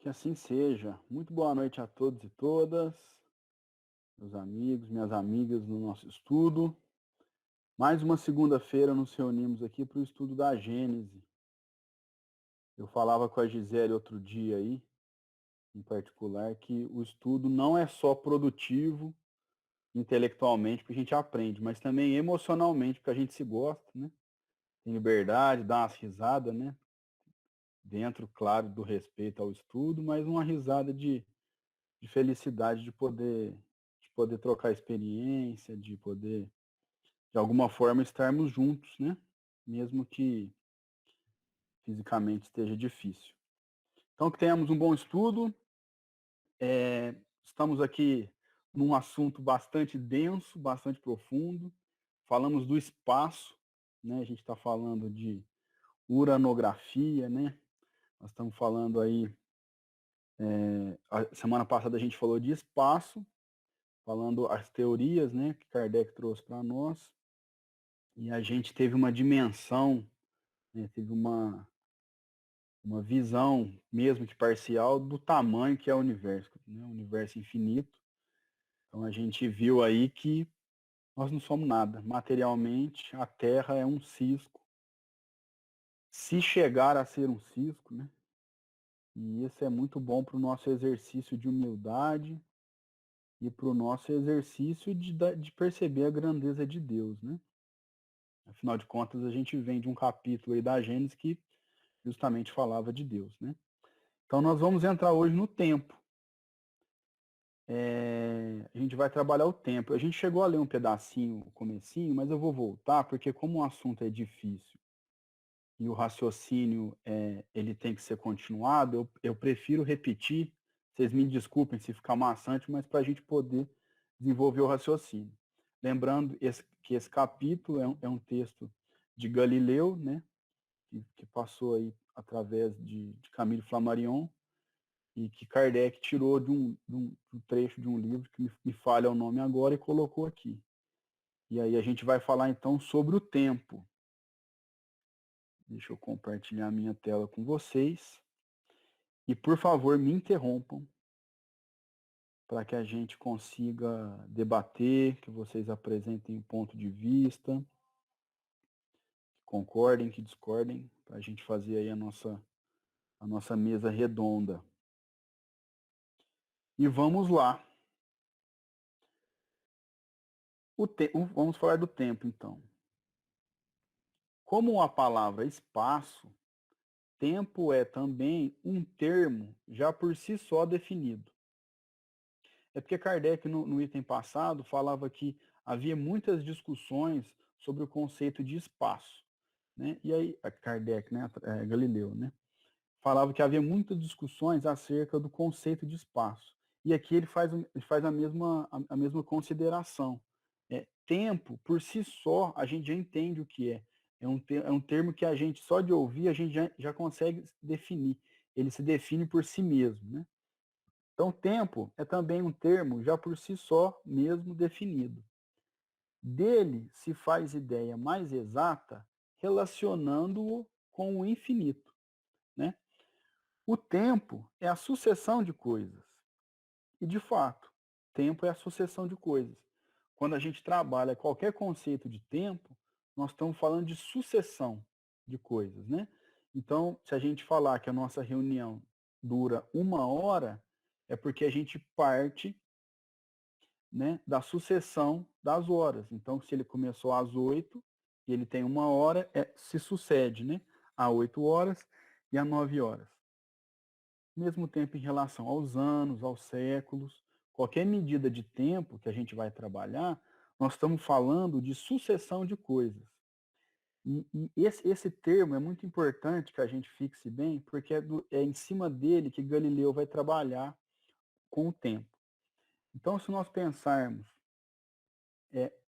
Que assim seja. Muito boa noite a todos e todas, meus amigos, minhas amigas no nosso estudo. Mais uma segunda-feira nos reunimos aqui para o estudo da Gênese. Eu falava com a Gisele outro dia aí, em particular, que o estudo não é só produtivo intelectualmente, porque a gente aprende, mas também emocionalmente, porque a gente se gosta, né? Tem liberdade, dá umas risadas, né? Dentro, claro, do respeito ao estudo, mas uma risada de felicidade de poder trocar experiência, de poder, de alguma forma, estarmos juntos, né? Mesmo que fisicamente esteja difícil. Então, que tenhamos um bom estudo. Estamos aqui num assunto bastante denso, bastante profundo. Falamos do espaço, né? A gente está falando de uranografia, né? Nós estamos falando aí, a semana passada a gente falou de espaço, falando as teorias, né, que Kardec trouxe para nós. E a gente teve uma dimensão, né, teve uma visão, mesmo que parcial, do tamanho que é o universo, né, o universo infinito. Então a gente viu aí que nós não somos nada. Materialmente, a Terra é um cisco. Se chegar a ser um cisco, né? E isso é muito bom para o nosso exercício de humildade e para o nosso exercício de perceber a grandeza de Deus, né? Afinal de contas, a gente vem de um capítulo aí da Gênesis que justamente falava de Deus, né? Então nós vamos entrar hoje no tempo. A gente vai trabalhar o tempo. A gente chegou a ler um pedacinho, o comecinho, mas eu vou voltar, porque como o assunto é difícil e o raciocínio ele tem que ser continuado, eu prefiro repetir. Vocês me desculpem se ficar maçante, mas para a gente poder desenvolver o raciocínio. Lembrando que esse capítulo é um texto de Galileu, né? Que passou aí através de Camille Flammarion, e que Kardec tirou de um trecho de um livro que me falha o nome agora e colocou aqui. E aí a gente vai falar então sobre o tempo. Deixa eu compartilhar a minha tela com vocês. E por favor, me interrompam para que a gente consiga debater, que vocês apresentem um ponto de vista, que concordem, que discordem, para a gente fazer aí a nossa mesa redonda. E vamos lá. Vamos falar do tempo, então. Como a palavra espaço, tempo é também um termo já por si só definido. É porque Kardec, no item passado, falava que havia muitas discussões sobre o conceito de espaço. Né? E aí, Kardec, né? Galileu, né? Falava que havia muitas discussões acerca do conceito de espaço. E aqui ele faz a mesma consideração. Tempo, por si só, a gente já entende o que é. É um termo que a gente, só de ouvir, a gente já consegue definir. Ele se define por si mesmo. Né? Então, tempo é também um termo já por si só mesmo definido. Dele se faz ideia mais exata relacionando-o com o infinito. Né? O tempo é a sucessão de coisas. E, de fato, tempo é a sucessão de coisas. Quando a gente trabalha qualquer conceito de tempo, nós estamos falando de sucessão de coisas, né? Então, se a gente falar que a nossa reunião dura 1 hora, é porque a gente parte, né, da sucessão das horas. Então, se ele começou às 8 e ele tem 1 hora, se sucede, né? A 8 horas e a 9 horas. Mesmo tempo em relação aos anos, aos séculos, qualquer medida de tempo que a gente vai trabalhar, nós estamos falando de sucessão de coisas. E esse termo é muito importante que a gente fixe bem, porque é em cima dele que Galileu vai trabalhar com o tempo. Então, se nós pensarmos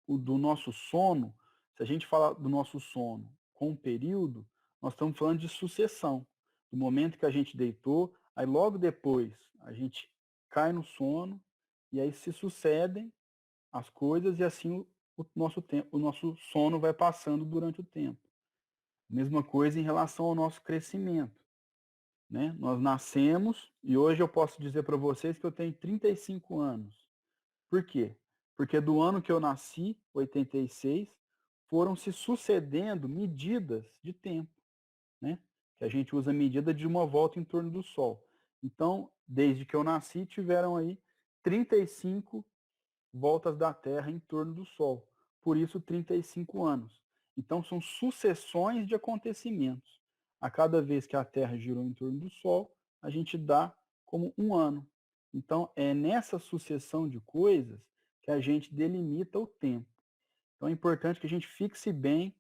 do nosso sono, se a gente falar do nosso sono com um período, nós estamos falando de sucessão. Do momento que a gente deitou, aí logo depois a gente cai no sono, e aí se sucedem as coisas, e assim o nosso sono vai passando durante o tempo. Mesma coisa em relação ao nosso crescimento. né? Nós nascemos e hoje eu posso dizer para vocês que eu tenho 35 anos. Por quê? Porque do ano que eu nasci, 86, foram se sucedendo medidas de tempo, né? Que a gente usa a medida de uma volta em torno do Sol. Então, desde que eu nasci, tiveram aí 35 voltas da Terra em torno do Sol. Por isso, 35 anos. Então, são sucessões de acontecimentos. A cada vez que a Terra girou em torno do Sol, a gente dá como um ano. Então, é nessa sucessão de coisas que a gente delimita o tempo. Então, é importante que a gente fixe bem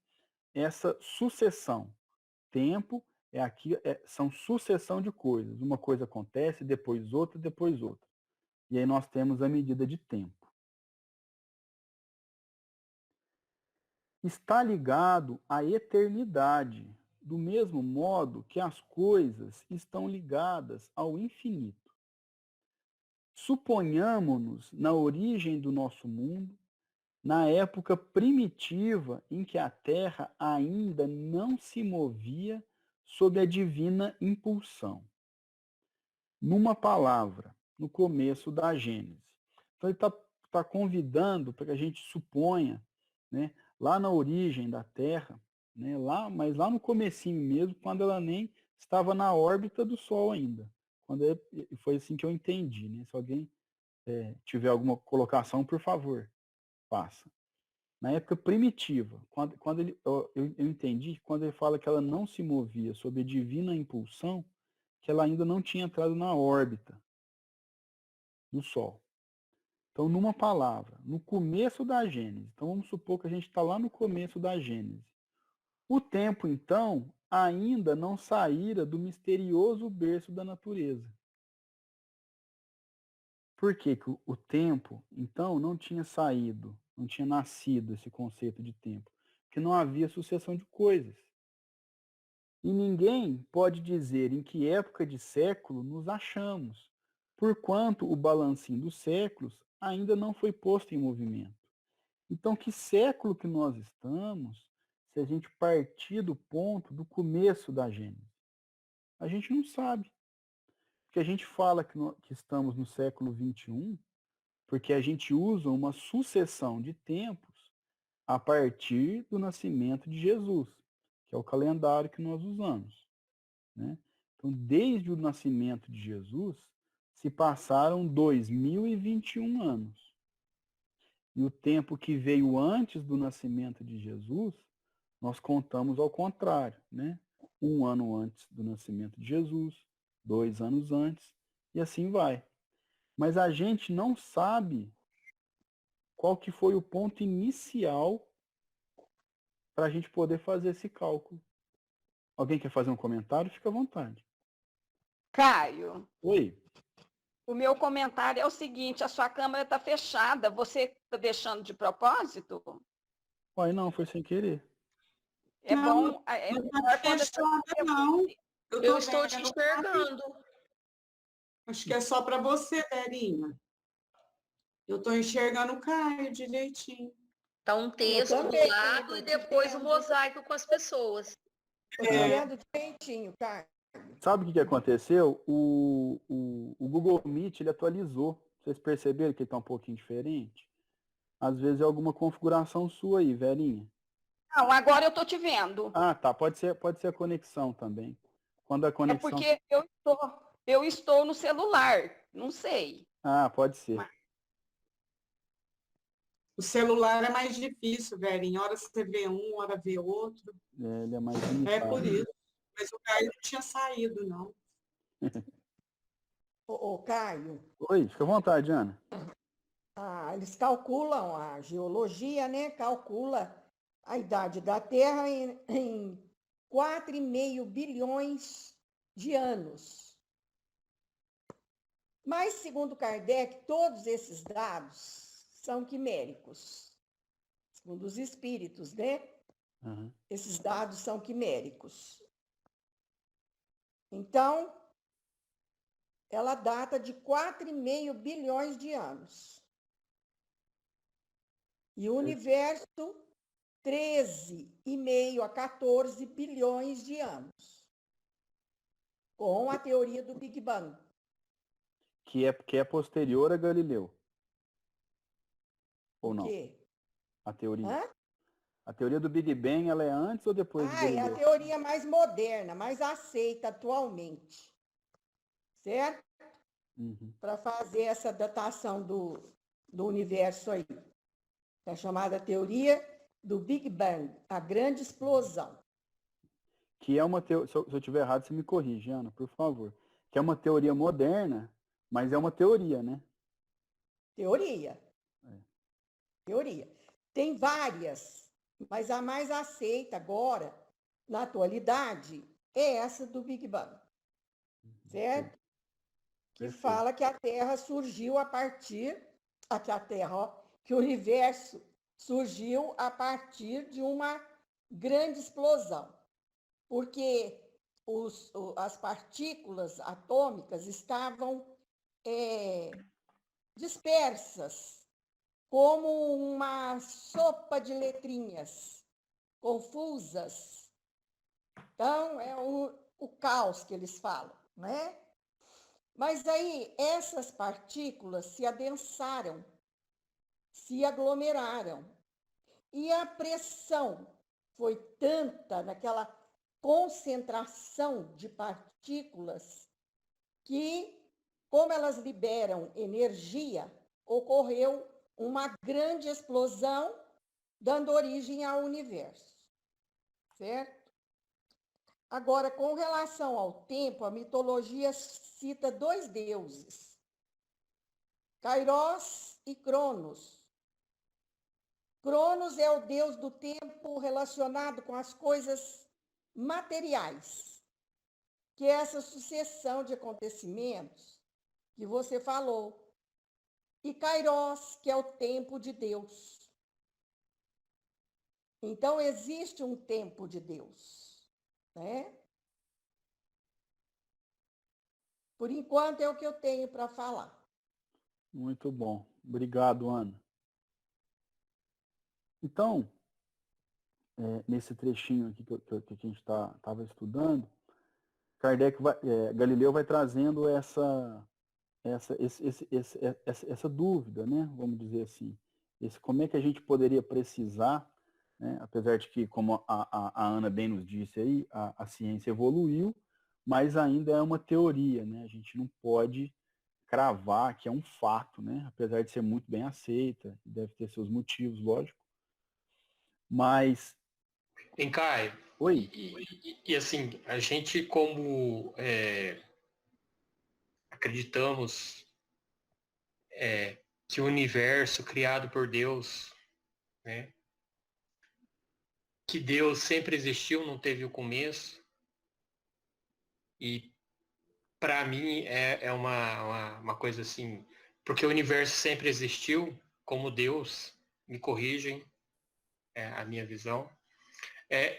essa sucessão. Tempo são sucessão de coisas. Uma coisa acontece, depois outra, depois outra. E aí nós temos a medida de tempo. Está ligado à eternidade, do mesmo modo que as coisas estão ligadas ao infinito. Suponhamos-nos na origem do nosso mundo, na época primitiva em que a Terra ainda não se movia sob a divina impulsão. Numa palavra, no começo da Gênesis. Então, ele está convidando para que a gente suponha, né, lá na origem da Terra, né, mas lá no comecinho mesmo, quando ela nem estava na órbita do Sol ainda. Foi assim que eu entendi. Né? Se alguém tiver alguma colocação, por favor, faça. Na época primitiva, eu entendi, quando ele fala que ela não se movia sob a divina impulsão, que ela ainda não tinha entrado na órbita do Sol. Então, numa palavra, no começo da Gênese, então vamos supor que a gente está lá no começo da Gênese. O tempo, então, ainda não saíra do misterioso berço da natureza. Por que o tempo, então, não tinha saído, não tinha nascido esse conceito de tempo? Porque não havia sucessão de coisas. E ninguém pode dizer em que época de século nos achamos, porquanto o balancinho dos séculos ainda não foi posto em movimento. Então, que século que nós estamos, se a gente partir do ponto do começo da Gênesis? A gente não sabe. Porque a gente fala que estamos no século XXI, porque a gente usa uma sucessão de tempos a partir do nascimento de Jesus, que é o calendário que nós usamos. Né? Então, desde o nascimento de Jesus, se passaram 2021 anos. E o tempo que veio antes do nascimento de Jesus, nós contamos ao contrário, né? 1 ano antes do nascimento de Jesus, 2 anos antes, e assim vai. Mas a gente não sabe qual que foi o ponto inicial para a gente poder fazer esse cálculo. Alguém quer fazer um comentário? Fica à vontade. Caio, Oi. o meu comentário é o seguinte: a sua câmera está fechada, você está deixando de propósito? Uai, não, foi sem querer. É Não, bom, é não melhor está quando fechada, não. Eu estou te enxergando. Acho que é só para você, Verinha. Eu estou enxergando o Caio direitinho. Tá um texto do lado e depois o mosaico com as pessoas. Estou vendo direitinho, Caio. Sabe o que aconteceu? O Google Meet ele atualizou. Vocês perceberam que ele está um pouquinho diferente? Às vezes é alguma configuração sua aí, Verinha. Não, agora eu estou te vendo. Ah, tá. Pode ser a conexão também. Quando a É conexão. porque eu estou no celular, não sei. Ah, pode ser. O celular é mais difícil, Verinha. Hora você vê um, hora vê outro. Ele é mais É limitado. por isso. Mas o Caio não tinha saído, não. Ô, Caio, Oi, fica à vontade, Ana. eles calculam, a geologia, né? Calcula a idade da Terra em 4,5 bilhões de anos. Mas, segundo Kardec, todos esses dados são quiméricos. Segundo os espíritos, né? Uhum. Esses dados são quiméricos. Então, ela data de 4,5 bilhões de anos. E o universo, 13,5 a 14 bilhões de anos. com a teoria do Big Bang. Que é posterior a Galileu. Ou O não? quê? A teoria. Hã? A teoria do Big Bang, ela é antes ou depois de Ah, é a Galileu? teoria mais moderna, mais aceita atualmente. Certo? Uhum. Para fazer essa datação do universo aí. É chamada teoria do Big Bang, a grande explosão. Que é uma teoria, se eu tiver errado, você me corrige, Ana, por favor. Que é uma teoria moderna, mas é uma teoria, né? Teoria. É. Teoria. Tem várias, mas a mais aceita agora, na atualidade, é essa do Big Bang. Certo? Que Perfeito. fala que a Terra surgiu a partir. Que a Terra, ó, que o universo surgiu a partir de uma grande explosão. Porque as partículas atômicas estavam dispersas, como uma sopa de letrinhas confusas. Então, é o caos que eles falam, né? Mas aí, essas partículas se adensaram, se aglomeraram, e a pressão foi tanta naquela concentração de partículas que, como elas liberam energia, ocorreu uma grande explosão, dando origem ao universo. Certo? Agora, com relação ao tempo, a mitologia cita dois deuses, Kairos e Cronos. Cronos é o deus do tempo relacionado com as coisas materiais, que é essa sucessão de acontecimentos que você falou. E Kairos, que é o tempo de Deus. Então, existe um tempo de Deus, né? Por enquanto, é o que eu tenho para falar. Muito bom. Obrigado, Ana. Então, nesse trechinho aqui que a gente estava estudando, Galileu vai trazendo essa dúvida, né? Vamos dizer assim. Como é que a gente poderia precisar, né? Apesar de que, como a Ana bem nos disse aí, a ciência evoluiu, mas ainda é uma teoria, né? A gente não pode cravar que é um fato, né? Apesar de ser muito bem aceita, deve ter seus motivos, lógico. Mas. Vem cá, Oi? e assim, a gente como acreditamos que o universo criado por Deus, né, que Deus sempre existiu, não teve o começo, e para mim é uma coisa assim, porque o universo sempre existiu, como Deus, me corrigem, a minha visão.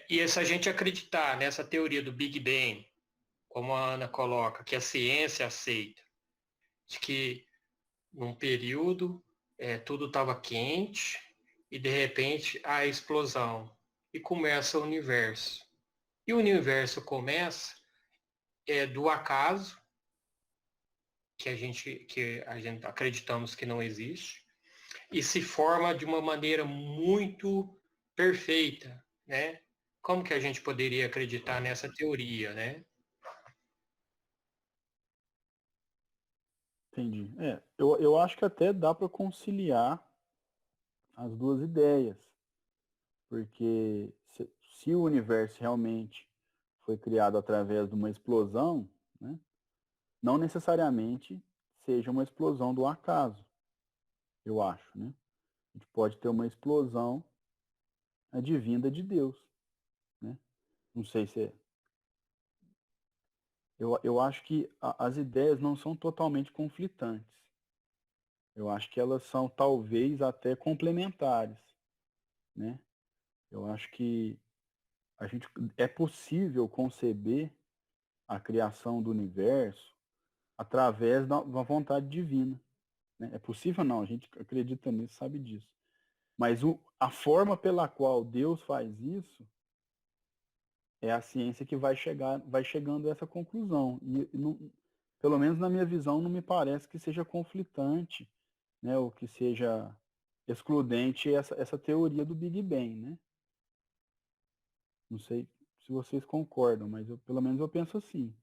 E se a gente acreditar nessa teoria do Big Bang, como a Ana coloca, que a ciência aceita, de que num período tudo estava quente e de repente a explosão e começa o universo. E o universo começa do acaso, que a gente acreditamos que não existe, e se forma de uma maneira muito perfeita, né? Como que a gente poderia acreditar nessa teoria, né? Entendi. Eu acho que até dá para conciliar as duas ideias, porque se o universo realmente foi criado através de uma explosão, né, não necessariamente seja uma explosão do acaso, eu acho, né? A gente pode ter uma explosão advinda de Deus, né? Não sei se é. Eu acho que as ideias não são totalmente conflitantes. Eu acho que elas são talvez até complementares, né? Eu acho que é possível conceber a criação do universo através da vontade divina, né? É possível não, a gente acredita nisso, sabe disso. Mas a forma pela qual Deus faz isso é a ciência que vai chegando a essa conclusão. E pelo menos na minha visão, não me parece que seja conflitante, né, ou que seja excludente essa teoria do Big Bang, né? Não sei se vocês concordam, mas pelo menos eu penso assim.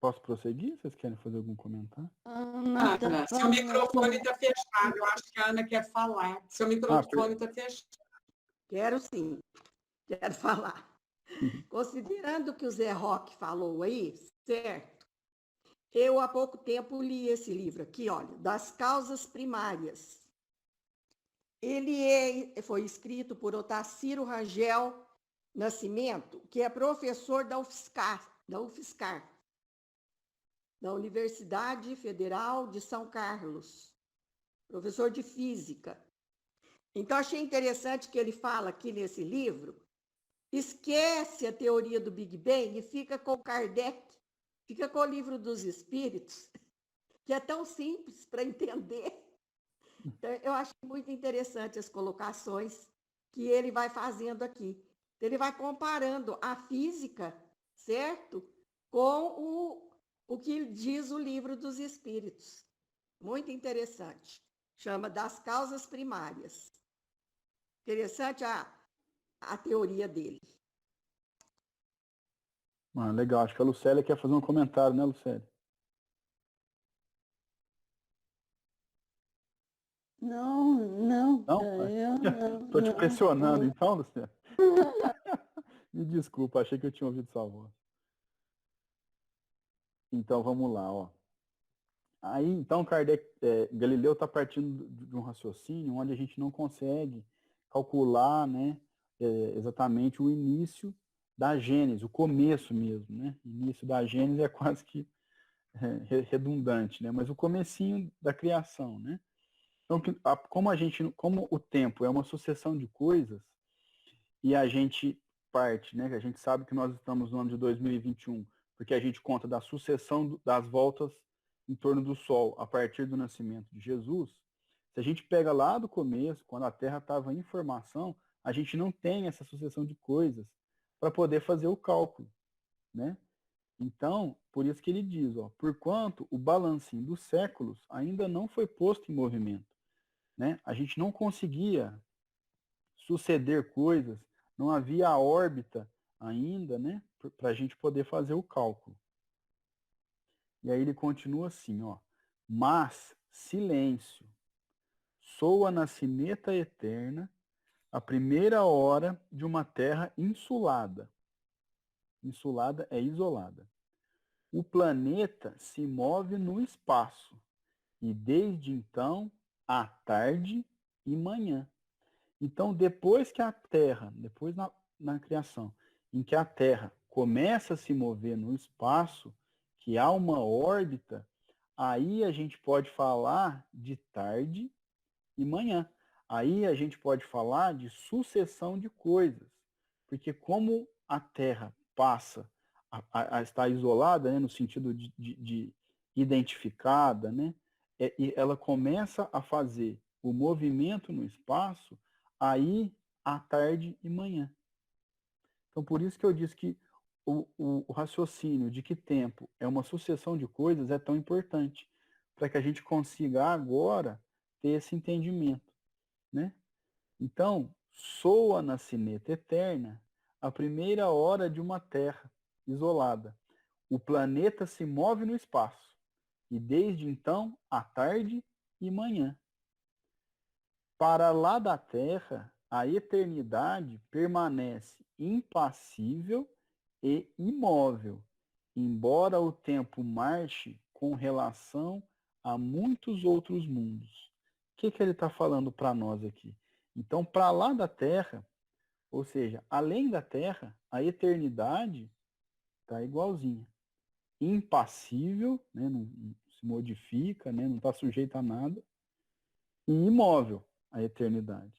Posso prosseguir? Vocês querem fazer algum comentário? Ana tá Ana, seu falando. microfone está fechado. Eu acho que a Ana quer falar. Seu microfone está fechado. Quero sim, quero falar. Considerando o que o Zé Roque falou aí, certo? Eu, há pouco tempo, li esse livro aqui, olha, Das Causas Primárias. Ele foi escrito por Otacílio Rangel Nascimento, que é professor da UFSCar, da Universidade Federal de São Carlos, professor de física. Então, achei interessante que ele fala aqui nesse livro, esquece a teoria do Big Bang e fica com Kardec, fica com o Livro dos Espíritos, que é tão simples para entender. Então, eu acho muito interessante as colocações que ele vai fazendo aqui. Ele vai comparando a física, certo? Com o que diz o Livro dos Espíritos. Muito interessante. Chama Das Causas Primárias. Interessante a teoria dele. Legal, acho que a Lucélia quer fazer um comentário, né, Lucélia? Não, Não? eu não. Estou te pressionando, então, Lucélia? Me desculpa, achei que eu tinha ouvido sua voz. Então, vamos lá, ó. Aí, então, Galileu está partindo de um raciocínio onde a gente não consegue calcular, né, exatamente o início da Gênese, o começo mesmo, né? O início da Gênese é quase que redundante, né? Mas o comecinho da criação, né? Então, como o tempo é uma sucessão de coisas e a gente parte, né? A gente sabe que nós estamos no ano de 2021, porque a gente conta da sucessão das voltas em torno do Sol a partir do nascimento de Jesus. Se a gente pega lá do começo, quando a Terra estava em formação, a gente não tem essa sucessão de coisas para poder fazer o cálculo, né? Então, por isso que ele diz, ó, porquanto o balancinho dos séculos ainda não foi posto em movimento, né? A gente não conseguia suceder coisas, não havia a órbita ainda, né, para a gente poder fazer o cálculo. E aí ele continua assim, ó, mas silêncio, soa na sineta eterna a primeira hora de uma terra insulada. Insulada é isolada. O planeta se move no espaço, e desde então, à tarde e manhã. Então, depois que a Terra, depois na criação, em que a Terra começa a se mover no espaço, que há uma órbita, aí a gente pode falar de tarde e manhã. Aí a gente pode falar de sucessão de coisas, porque como a Terra passa a estar isolada, né, no sentido de identificada, né, e ela começa a fazer o movimento no espaço, aí à tarde e manhã. Então, por isso que eu disse que o raciocínio de que tempo é uma sucessão de coisas é tão importante, para que a gente consiga agora ter esse entendimento, né? Então, soa na sineta eterna a primeira hora de uma Terra isolada. O planeta se move no espaço, e desde então, à tarde e manhã. Para lá da Terra, a eternidade permanece impassível e imóvel, embora o tempo marche com relação a muitos outros mundos. O que ele está falando para nós aqui? Então, para lá da Terra, ou seja, além da Terra, a eternidade está igualzinha. Impassível, né, não se modifica, né, não está sujeita a nada, e imóvel, a eternidade.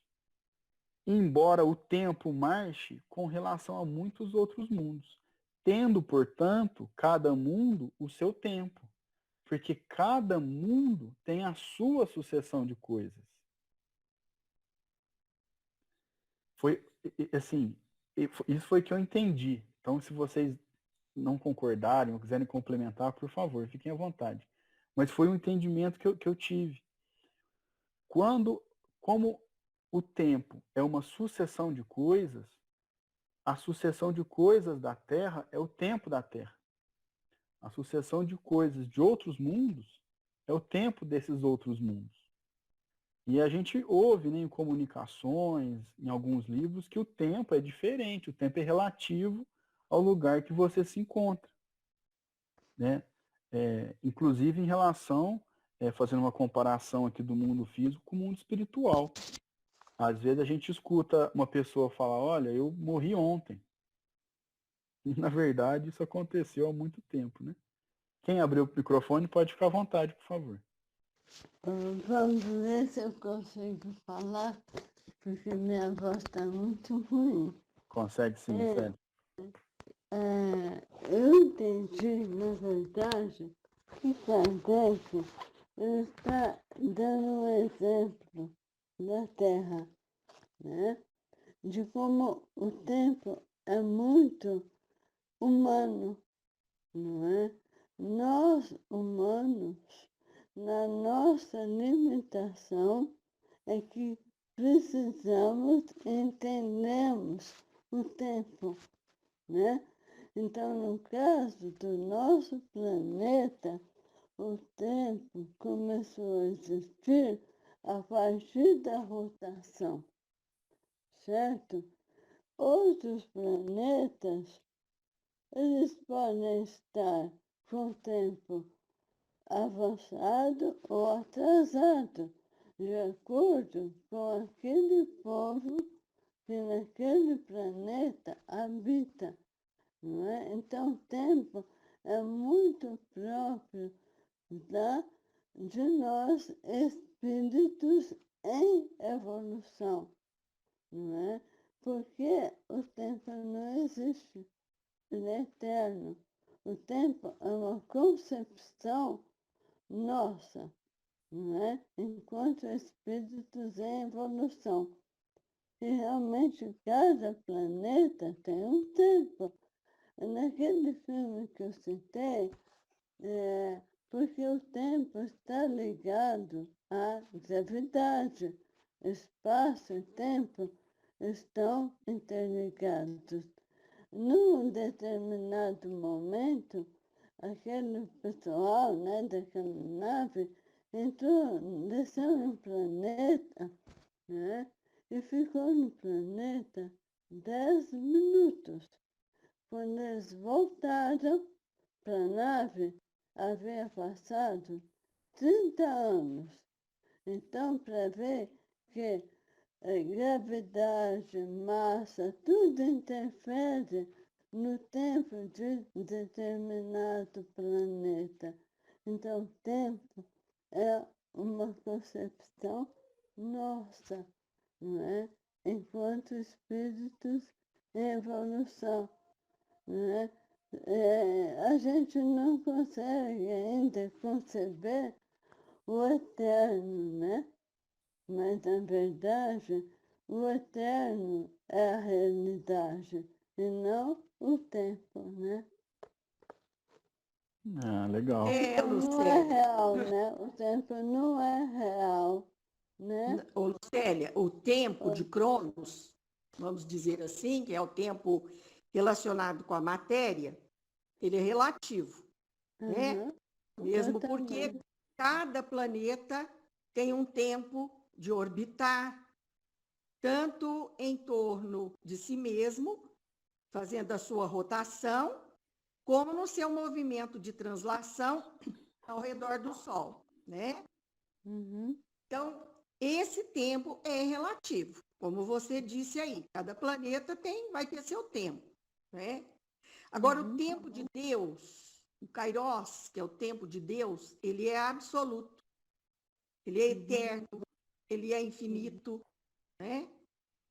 Embora o tempo marche com relação a muitos outros mundos, tendo, portanto, cada mundo o seu tempo, porque cada mundo tem a sua sucessão de coisas. assim, isso foi que eu entendi. Então, se vocês não concordarem ou quiserem complementar, por favor, fiquem à vontade. Mas foi um entendimento que eu tive. Como o tempo é uma sucessão de coisas, a sucessão de coisas da Terra é o tempo da Terra. A sucessão de coisas de outros mundos é o tempo desses outros mundos. E a gente ouve, né, em comunicações, em alguns livros, que o tempo é diferente, o tempo é relativo ao lugar que você se encontra. Né? Inclusive em relação, fazendo uma comparação aqui do mundo físico com o mundo espiritual. Às vezes a gente escuta uma pessoa falar, olha, eu morri ontem. E, na verdade, isso aconteceu há muito tempo, né? Quem abriu o microfone pode ficar à vontade, por favor. Vamos ver se eu consigo falar, porque minha voz está muito ruim. Consegue sim, Célia. Eu entendi, na verdade, que Kardec está dando um exemplo da Terra, né? De como o tempo é muito humano, não é? Nós, humanos, na nossa limitação, é que precisamos entendermos o tempo, né? Então, no caso do nosso planeta, o tempo começou a existir a partir da rotação, certo? Outros planetas, eles podem estar com o tempo avançado ou atrasado, de acordo com aquele povo que naquele planeta habita, não é? Então, o tempo é muito próprio de nós, espíritos em evolução, não é? Porque o tempo não existe, ele é eterno. O tempo é uma concepção nossa, não é? Enquanto espíritos em evolução. E realmente cada planeta tem um tempo. Naquele filme que eu citei, porque o tempo está ligado à gravidade. Espaço e tempo estão interligados. Num determinado momento, aquele pessoal, né, daquela nave desceu em um planeta, né, e ficou no planeta 10 minutos. Quando eles voltaram para a nave, havia passado 30 anos. Então, para ver que gravidade, massa, tudo interfere no tempo de determinado planeta. Então, o tempo é uma concepção nossa, não é? Enquanto espíritos em evolução, não é? A gente não consegue ainda conceber o eterno, né? Mas, na verdade, o eterno é a realidade e não o tempo, né? Ah, legal. Não é real, né? O tempo não é real, né? Ô, Lucélia, o tempo de Cronos, vamos dizer assim, que é o tempo relacionado com a matéria, ele é relativo, né? Mesmo porque cada planeta tem um tempo de orbitar, tanto em torno de si mesmo, fazendo a sua rotação, como no seu movimento de translação ao redor do Sol, né? Então, esse tempo é relativo, como você disse aí, cada planeta vai ter seu tempo, né? Agora, o tempo de Deus, o Kairos, que é o tempo de Deus, ele é absoluto, ele é eterno, ele é infinito, né?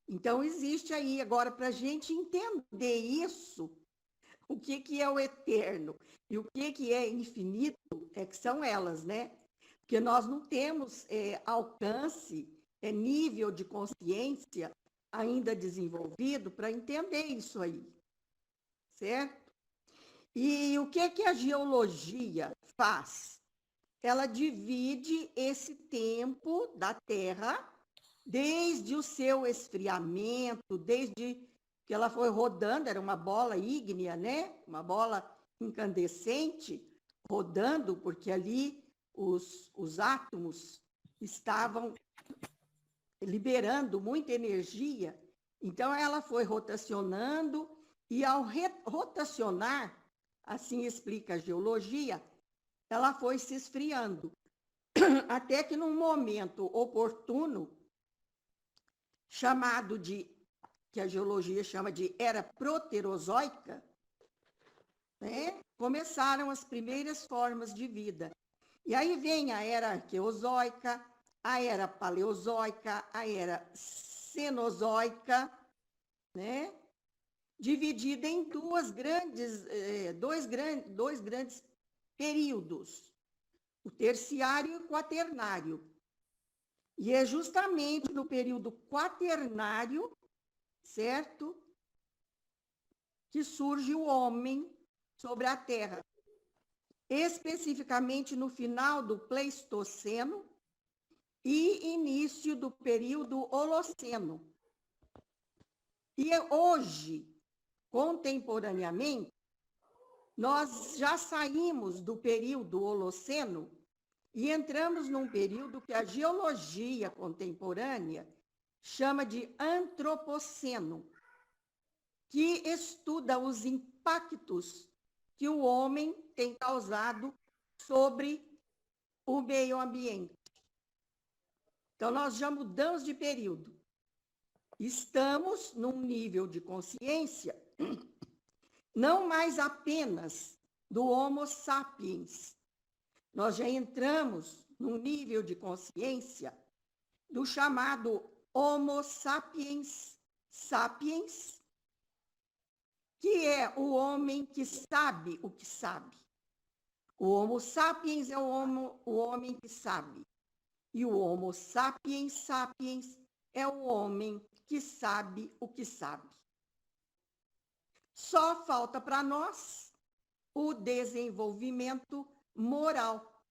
Então, existe aí, agora, para a gente entender isso, o que é o eterno e o que é infinito, que são elas, né? Porque nós não temos alcance, nível de consciência ainda desenvolvido para entender isso aí, certo? E o que a geologia faz? Ela divide esse tempo da Terra, desde o seu esfriamento, desde que ela foi rodando, era uma bola ígnea, né? Uma bola incandescente, rodando, porque ali os átomos estavam liberando muita energia. Então, ela foi rotacionando, e ao rotacionar, assim explica a geologia, ela foi se esfriando. Até que num momento oportuno, chamado de, que a geologia chama de era proterozoica, né? Começaram as primeiras formas de vida. E aí vem a era arqueozoica, a era paleozoica, a era cenozoica, né? Dividida em dois grandes períodos, o terciário e o quaternário. E é justamente no período quaternário, certo, que surge o homem sobre a Terra. Especificamente no final do Pleistoceno e início do período Holoceno. E hoje, contemporaneamente, nós já saímos do período Holoceno e entramos num período que a geologia contemporânea chama de Antropoceno, que estuda os impactos que o homem tem causado sobre o meio ambiente. Então, nós já mudamos de período. Estamos num nível de consciência não mais apenas do Homo sapiens. Nós já entramos num nível de consciência do chamado Homo sapiens sapiens, que é o homem que sabe o que sabe. O Homo sapiens é o homem que sabe. E o Homo sapiens sapiens é o homem que sabe o que sabe. Só falta para nós o desenvolvimento moral,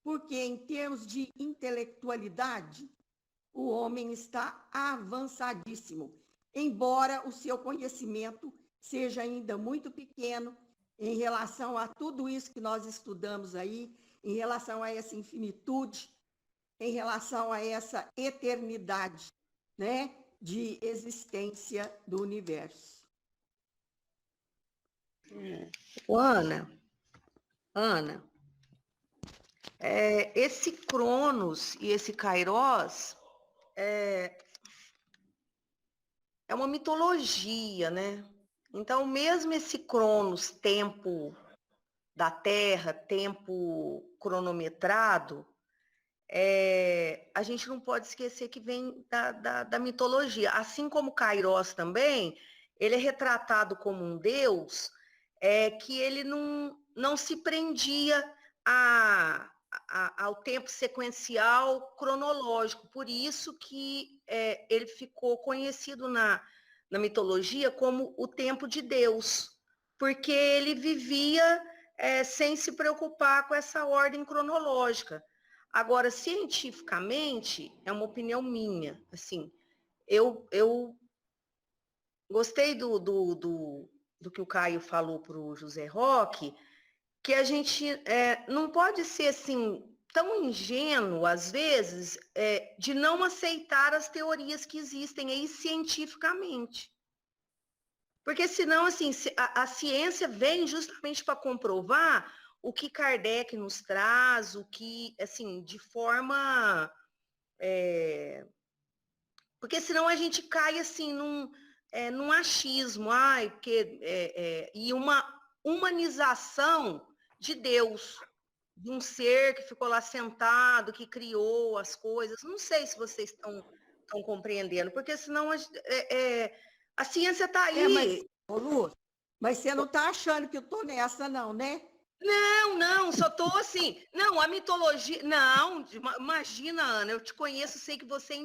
porque em termos de intelectualidade, o homem está avançadíssimo, embora o seu conhecimento seja ainda muito pequeno em relação a tudo isso que nós estudamos aí, em relação a essa infinitude, em relação a essa eternidade, né, de existência do universo. Ana, esse Cronos e esse Kairos é uma mitologia, né? Então, mesmo esse Cronos, tempo da Terra, tempo cronometrado, a gente não pode esquecer que vem da mitologia. Assim como Kairos também, ele é retratado como um deus que ele não se prendia ao tempo sequencial cronológico. Por isso que ele ficou conhecido na mitologia como o tempo de Deus, porque ele vivia sem se preocupar com essa ordem cronológica. Agora, cientificamente, é uma opinião minha, assim, eu gostei do que o Caio falou para o José Roque, que a gente não pode ser, assim, tão ingênuo, às vezes, de não aceitar as teorias que existem aí cientificamente. Porque senão, assim, a ciência vem justamente para comprovar o que Kardec nos traz, o que, assim, de forma... Porque senão a gente cai, assim, num achismo, e uma humanização de Deus, de um ser que ficou lá sentado, que criou as coisas. Não sei se vocês estão compreendendo, porque senão a ciência está aí. Mas você não está achando que eu estou nessa, não, né? Não, só estou assim. Não, a mitologia. Não, imagina, Ana, eu te conheço, sei que você é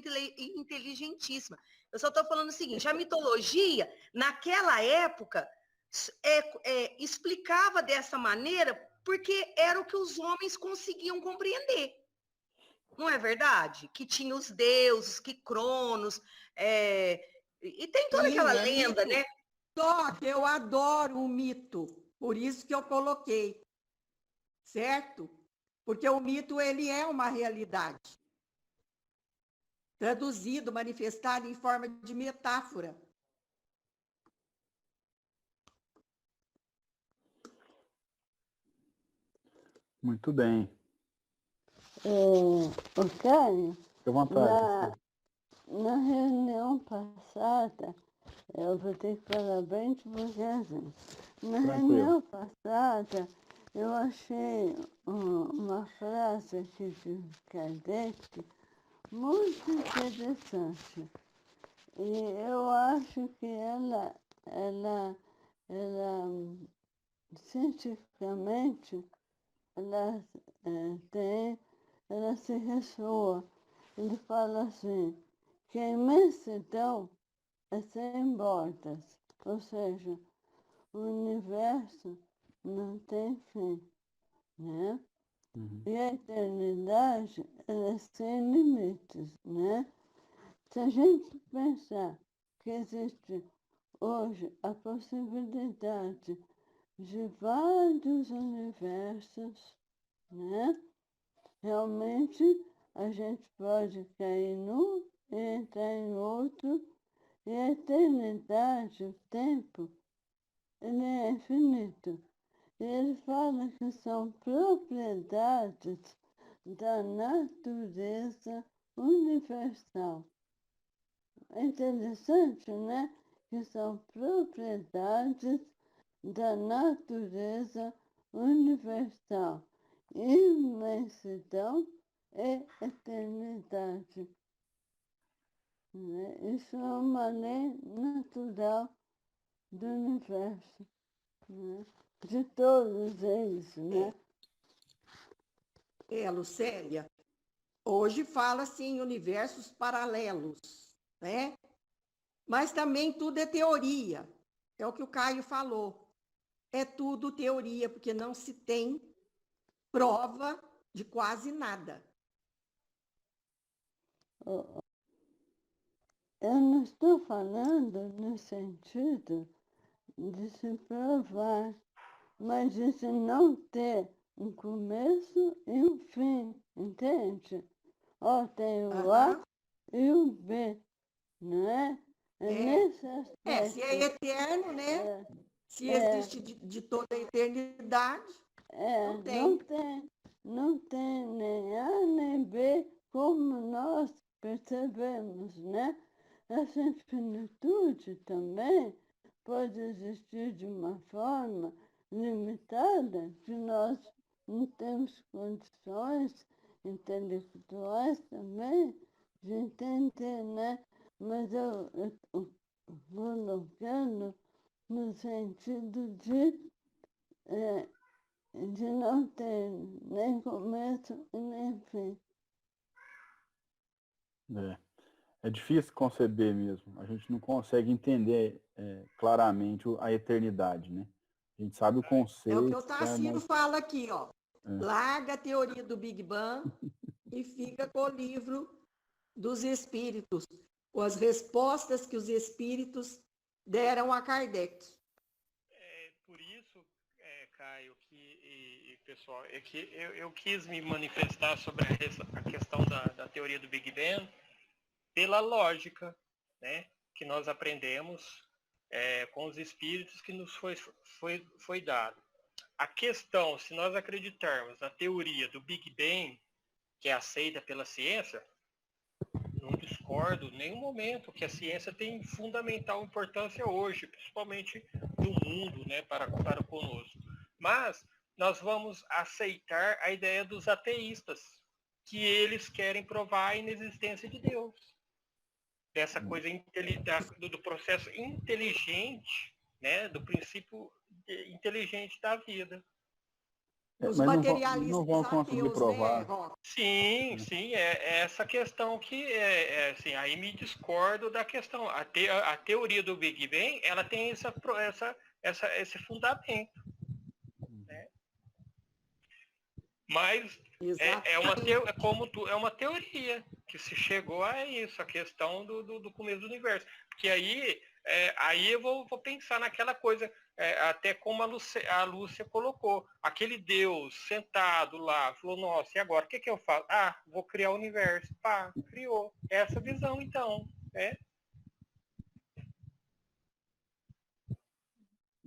inteligentíssima. Eu só estou falando o seguinte, a mitologia, naquela época, explicava dessa maneira porque era o que os homens conseguiam compreender. Não é verdade? Que tinha os deuses, que Cronos, e tem toda aquela lenda, mito. né? Só que eu adoro o mito, por isso que eu coloquei, certo? Porque o mito, ele é uma realidade. Traduzido, manifestado em forma de metáfora. Muito bem. O Caio, Fique à vontade. na reunião passada, eu vou ter que falar bem devagarzinho. Na reunião passada, eu achei uma frase aqui de Kardec muito interessante. E eu acho que ela cientificamente, ela ela se ressoa. Ele fala assim, que a imensidão é sem bordas, ou seja, o universo não tem fim, né? E a eternidade ela é sem limites, né? Se a gente pensar que existe hoje a possibilidade de vários universos, né? Realmente a gente pode cair num e entrar em outro, e a eternidade, o tempo, ele é infinito. E ele fala que são propriedades da natureza universal. É interessante, né? Que são propriedades da natureza universal. Imensidão e eternidade. Né? Isso é uma lei natural do universo, né? De todos eles, né? Lucélia, hoje fala-se em universos paralelos, né? Mas também tudo é teoria, é o que o Caio falou. É tudo teoria, porque não se tem prova de quase nada. Eu não estou falando no sentido de se provar, mas de se não ter um começo e um fim, entende? Tem o A e o B, não é? Nesse aspecto. Se é eterno, né? Se existe de toda a eternidade, não tem. Não tem nem A nem B como nós percebemos, né? Essa infinitude também pode existir de uma forma limitada que nós não temos condições intelectuais também de entender, né? Mas eu colocando no sentido de não ter nem começo e nem fim. É difícil conceber mesmo. A gente não consegue entender claramente a eternidade, né? A gente sabe o conceito. É o que o Tarsino fala aqui, ó. Larga a teoria do Big Bang e fica com o livro dos espíritos, com as respostas que os espíritos deram a Kardec. Por isso, Caio, pessoal, é que eu quis me manifestar sobre a questão da teoria do Big Bang pela lógica, né, que nós aprendemos com os espíritos que nos foi dado. A questão, se nós acreditarmos na teoria do Big Bang, que é aceita pela ciência, não discordo em nenhum momento que a ciência tem fundamental importância hoje, principalmente no mundo, né, para conosco. Mas nós vamos aceitar a ideia dos ateístas, que eles querem provar a inexistência de Deus. Dessa coisa do processo inteligente, né, do princípio inteligente da vida. Os Mas materialistas não vão conseguir ateus, né, provar. Rock? Sim, sim, é essa questão que assim, aí me discordo da questão. A teoria do Big Bang, ela tem esse fundamento, né? Mas é uma teoria que se chegou a isso, a questão do começo do universo. Porque aí eu vou pensar naquela coisa, até como a Lúcia colocou, aquele Deus sentado lá, falou, nossa, e agora, o que eu faço? Ah, vou criar o universo. Pá, criou. Essa visão, então, né?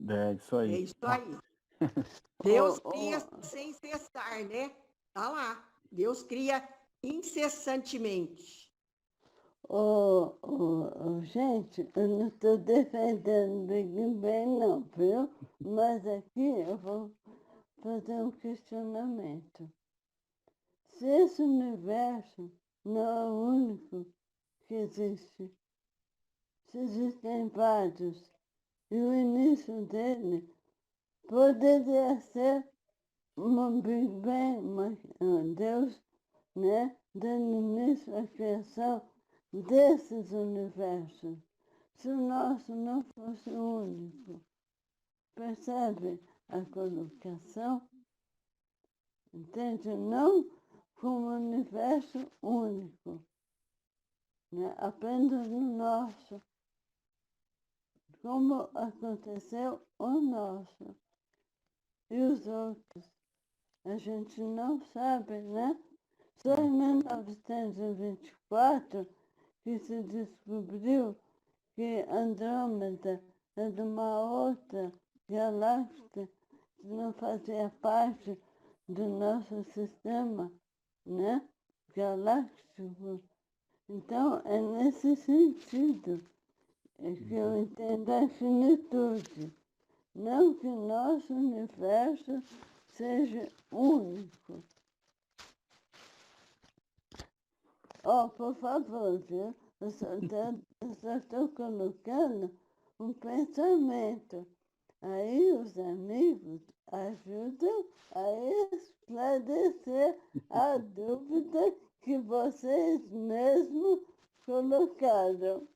É isso É aí. isso aí. Ô, Deus ô, cria sem cessar, né? Tá lá. Deus cria incessantemente. gente, eu não estou defendendo Big Bang não, viu? Mas aqui eu vou fazer um questionamento. Se esse universo não é o único que existe, se existem vários, e o início dele poderia ser uma Big Bang, Deus, né, dando início à criação desses universos. Se o nosso não fosse único, percebe a colocação? Entende? Não como um universo único, né? Apenas o nosso, como aconteceu o nosso e os outros. A gente não sabe, né? Só em 1924 que se descobriu que Andrômeda é de uma outra galáxia que não fazia parte do nosso sistema, né? Galáctico. Então, é nesse sentido que eu entendo a finitude. Não que o nosso universo seja único. Por favor, viu? Eu só estou colocando um pensamento. Aí os amigos ajudam a esclarecer a dúvida que vocês mesmos colocaram.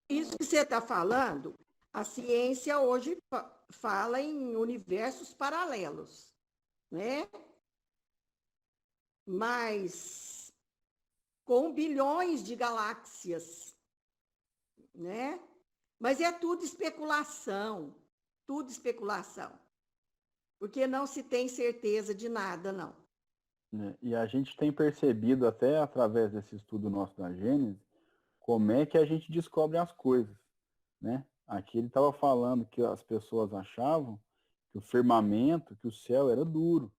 Isso que você está falando, a ciência hoje fala em universos paralelos, né? Mas com bilhões de galáxias, né? Mas é tudo especulação, porque não se tem certeza de nada, não. E a gente tem percebido, até através desse estudo nosso da Gênesis, como é que a gente descobre as coisas, né? Aqui ele estava falando que as pessoas achavam que o firmamento, que o céu era duro.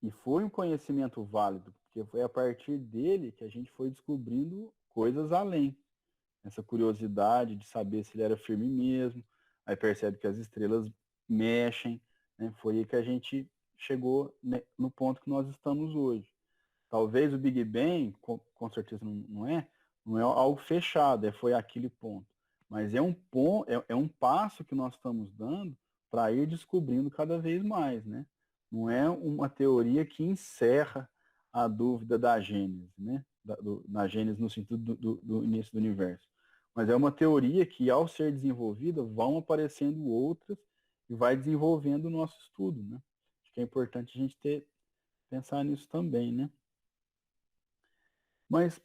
E foi um conhecimento válido, porque foi a partir dele que a gente foi descobrindo coisas além. Essa curiosidade de saber se ele era firme mesmo, aí percebe que as estrelas mexem, né? Foi aí que a gente chegou, né, no ponto que nós estamos hoje. Talvez o Big Bang, com certeza não é algo fechado, foi aquele ponto. Mas é um passo que nós estamos dando para ir descobrindo cada vez mais, né? Não é uma teoria que encerra a dúvida da Gênesis, né? Na Gênesis no sentido do início do universo. Mas é uma teoria que, ao ser desenvolvida, vão aparecendo outras e vai desenvolvendo o nosso estudo, né? Acho que é importante a gente pensar nisso também, né? Mas,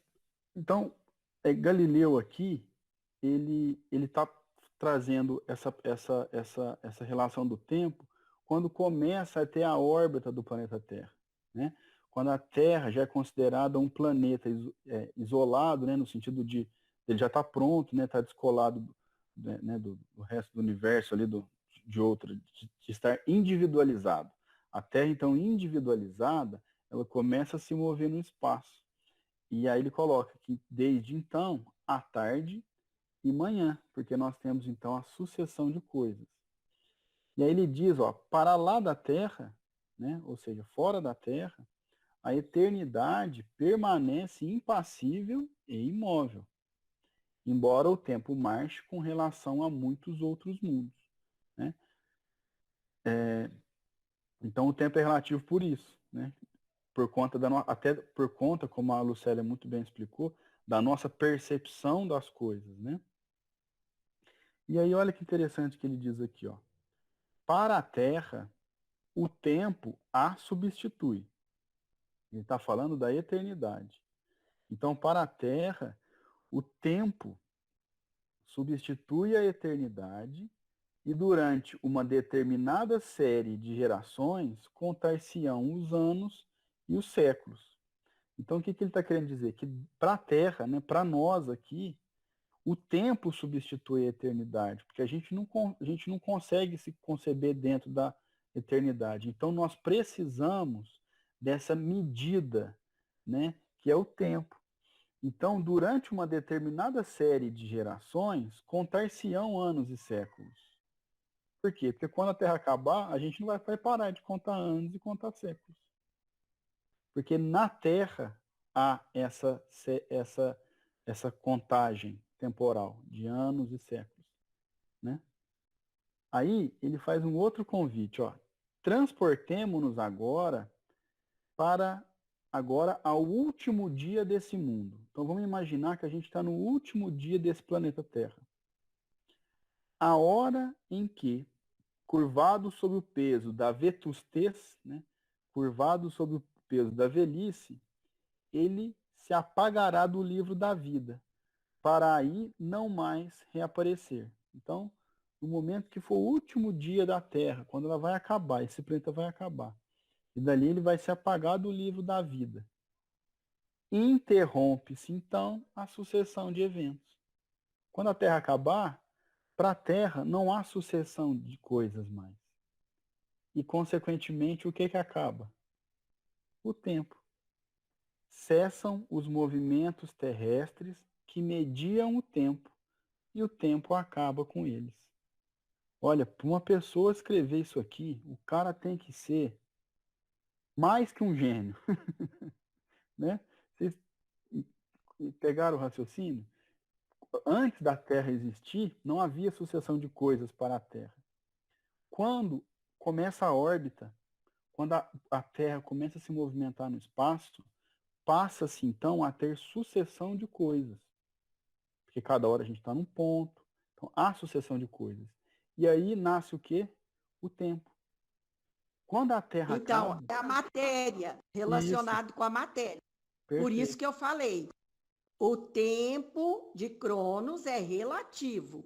então, Galileu aqui, ele está trazendo essa relação do tempo quando começa a ter a órbita do planeta Terra, né? Quando a Terra já é considerada um planeta isolado, né? No sentido de ele já está pronto, né? Está descolado, né? do resto do universo ali, de estar individualizado. A Terra, então, individualizada, ela começa a se mover no espaço. E aí ele coloca que desde então, à tarde e manhã, porque nós temos então a sucessão de coisas. E aí ele diz, para lá da Terra, né, ou seja, fora da Terra, a eternidade permanece impassível e imóvel, embora o tempo marche com relação a muitos outros mundos. né? Então o tempo é relativo por isso, né? Por conta até por conta, como a Lucélia muito bem explicou, da nossa percepção das coisas, né? E aí olha que interessante que ele diz aqui, ó. Para a Terra, o tempo a substitui. Ele está falando da eternidade. Então, para a Terra, o tempo substitui a eternidade e durante uma determinada série de gerações contar-se-ão os anos e os séculos. Então, o que ele está querendo dizer? Que para a Terra, né, para nós aqui, o tempo substitui a eternidade, porque a gente não consegue se conceber dentro da eternidade. Então, nós precisamos dessa medida, né, que é o tempo. Então, durante uma determinada série de gerações, contar-se-ão anos e séculos. Por quê? Porque quando a Terra acabar, a gente não vai parar de contar anos e contar séculos. Porque na Terra há essa contagem temporal de anos e séculos, né? Aí ele faz um outro convite, ó. Transportemo-nos agora ao último dia desse mundo. Então vamos imaginar que a gente está no último dia desse planeta Terra. A hora em que, curvado sob o peso da vetustez, né, curvado sob o peso da velhice, ele se apagará do livro da vida, para aí não mais reaparecer. Então, no momento que for o último dia da Terra, quando ela vai acabar, esse planeta vai acabar, e dali ele vai se apagar do livro da vida. Interrompe-se, então, a sucessão de eventos. Quando a Terra acabar, para a Terra não há sucessão de coisas mais. E, consequentemente, o que acaba? O tempo. Cessam os movimentos terrestres que mediam o tempo, e o tempo acaba com eles. Olha, para uma pessoa escrever isso aqui, o cara tem que ser mais que um gênio. Né? Vocês pegaram o raciocínio? Antes da Terra existir, não havia sucessão de coisas para a Terra. Quando começa a órbita, quando a Terra começa a se movimentar no espaço, passa-se então a ter sucessão de coisas. Porque cada hora a gente está num ponto. Então há sucessão de coisas. E aí nasce o quê? O tempo. Quando a Terra Então, acaba... é a matéria, relacionado com a matéria. Perfeito. Por isso que eu falei, o tempo de Cronos é relativo.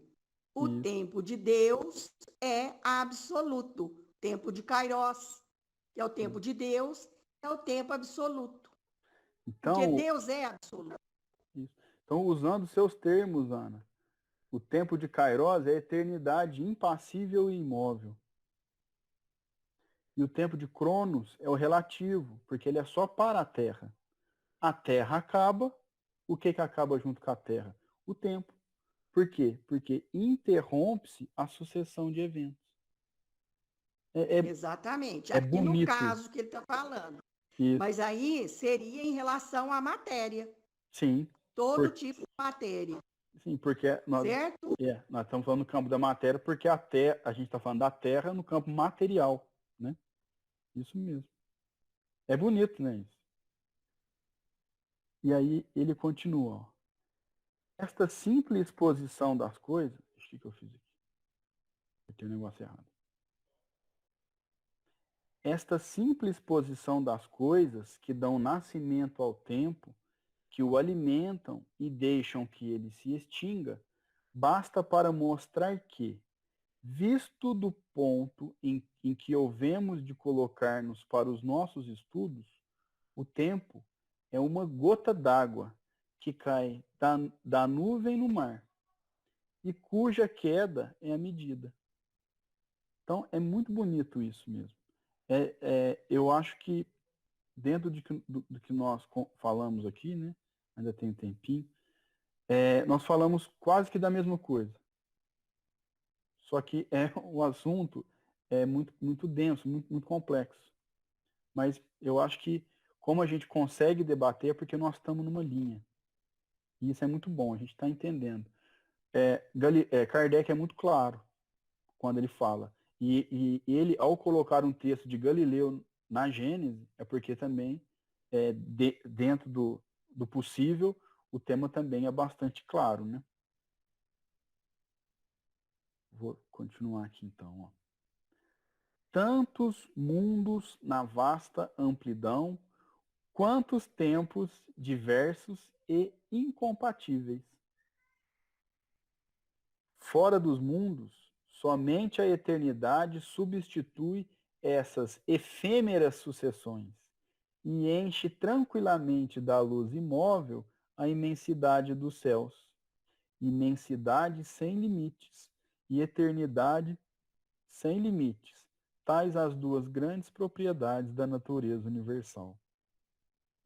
O Isso. tempo de Deus é absoluto. O tempo de Kairos, que é o tempo de Deus, é o tempo absoluto. Então, Porque Deus é absoluto. isso. Então, usando seus termos, Ana, o tempo de Kairos é a eternidade impassível e imóvel. E o tempo de Cronos é o relativo, porque ele é só para a Terra. A Terra acaba, o que acaba junto com a Terra? O tempo. Por quê? Porque interrompe-se a sucessão de eventos. Exatamente. É Aqui bonito. no caso que ele está falando. Isso. Mas aí seria em relação à matéria. Sim. Todo tipo de matéria. Sim, porque nós estamos falando no campo da matéria, porque a gente está falando da Terra no campo material, né? Isso mesmo. É bonito, né? Isso. E aí ele continua. Ó. Esta simples exposição das coisas... O que eu fiz aqui? Eu tenho um negócio errado. Esta simples exposição das coisas que dão nascimento ao tempo, que o alimentam e deixam que ele se extinga, basta para mostrar que, visto do ponto em que houvemos de colocar-nos para os nossos estudos, o tempo é uma gota d'água que cai da nuvem no mar e cuja queda é a medida. Então, é muito bonito isso mesmo. Eu acho que dentro do que nós falamos aqui, né, ainda tem um tempinho, nós falamos quase que da mesma coisa. Só que o assunto é muito, muito denso, muito, muito complexo. Mas eu acho que como a gente consegue debater é porque nós estamos numa linha. E isso é muito bom, a gente está entendendo. Kardec é muito claro. quando ele fala. E ele, ao colocar um texto de Galileu na Gênesis, é porque também, dentro do possível, o tema também é bastante claro, né? Vou continuar aqui então. Ó. Tantos mundos na vasta amplidão, quantos tempos diversos e incompatíveis. Fora dos mundos, somente a eternidade substitui essas efêmeras sucessões e enche tranquilamente da luz imóvel a imensidade dos céus, imensidade sem limites e eternidade sem limites, tais as duas grandes propriedades da natureza universal.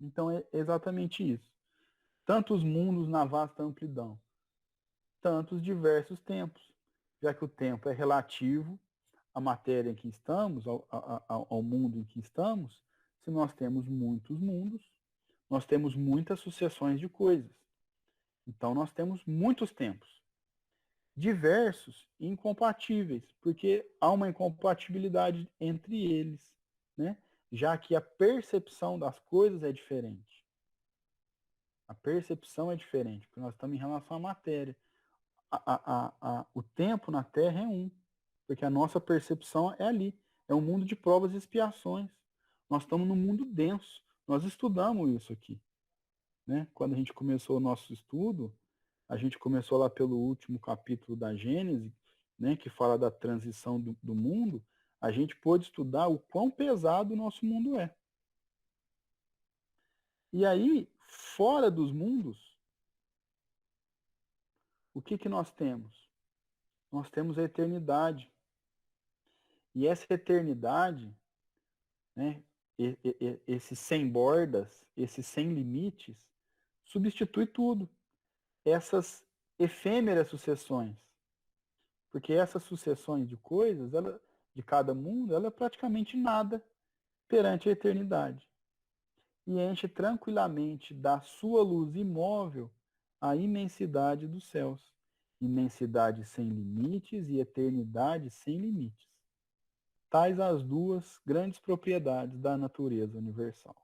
Então é exatamente isso. Tantos mundos na vasta amplidão, tantos diversos tempos, já que o tempo é relativo à matéria em que estamos, ao mundo em que estamos. Se nós temos muitos mundos, nós temos muitas sucessões de coisas. Então nós temos muitos tempos, diversos e incompatíveis, porque há uma incompatibilidade entre eles, né? Já que a percepção das coisas é diferente. A percepção é diferente, porque nós estamos em relação à matéria. O tempo na Terra é um, porque a nossa percepção é ali. É um mundo de provas e expiações. Nós estamos num mundo denso. Nós estudamos isso aqui. Né? Quando a gente começou o nosso estudo, a gente começou lá pelo último capítulo da Gênesis, né, que fala da transição do mundo. A gente pôde estudar o quão pesado o nosso mundo é. E aí, fora dos mundos, o que nós temos? Nós temos a eternidade. E essa eternidade, né, esse sem bordas, esse sem limites, substitui tudo. Essas efêmeras sucessões. Porque essas sucessões de coisas, de cada mundo, ela é praticamente nada perante a eternidade. E enche tranquilamente da sua luz imóvel a imensidade dos céus. Imensidade sem limites e eternidade sem limites. Tais as duas grandes propriedades da natureza universal.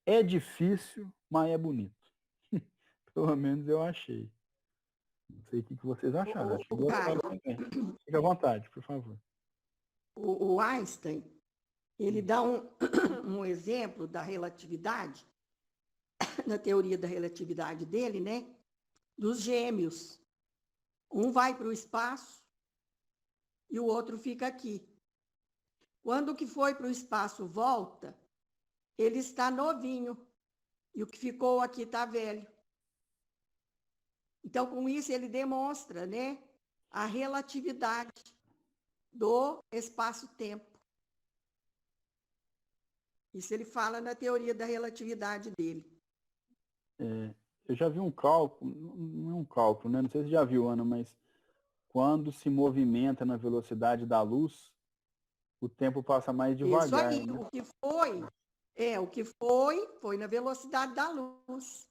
É difícil, mas é bonito. Pelo menos eu achei. Não sei o que vocês acharam. Acho que gostaram também. Fique à vontade, por favor. O Einstein, ele dá um exemplo da relatividade, na teoria da relatividade dele, né? Dos gêmeos. Um vai para o espaço e o outro fica aqui. Quando o que foi para o espaço volta, ele está novinho e o que ficou aqui está velho. Então, com isso, ele demonstra, né, a relatividade do espaço-tempo. Isso ele fala na teoria da relatividade dele. Eu já vi um cálculo, não é um cálculo, né? Não sei se você já viu, Ana, mas quando se movimenta na velocidade da luz, o tempo passa mais devagar. Isso aí, né? o que foi na velocidade da luz.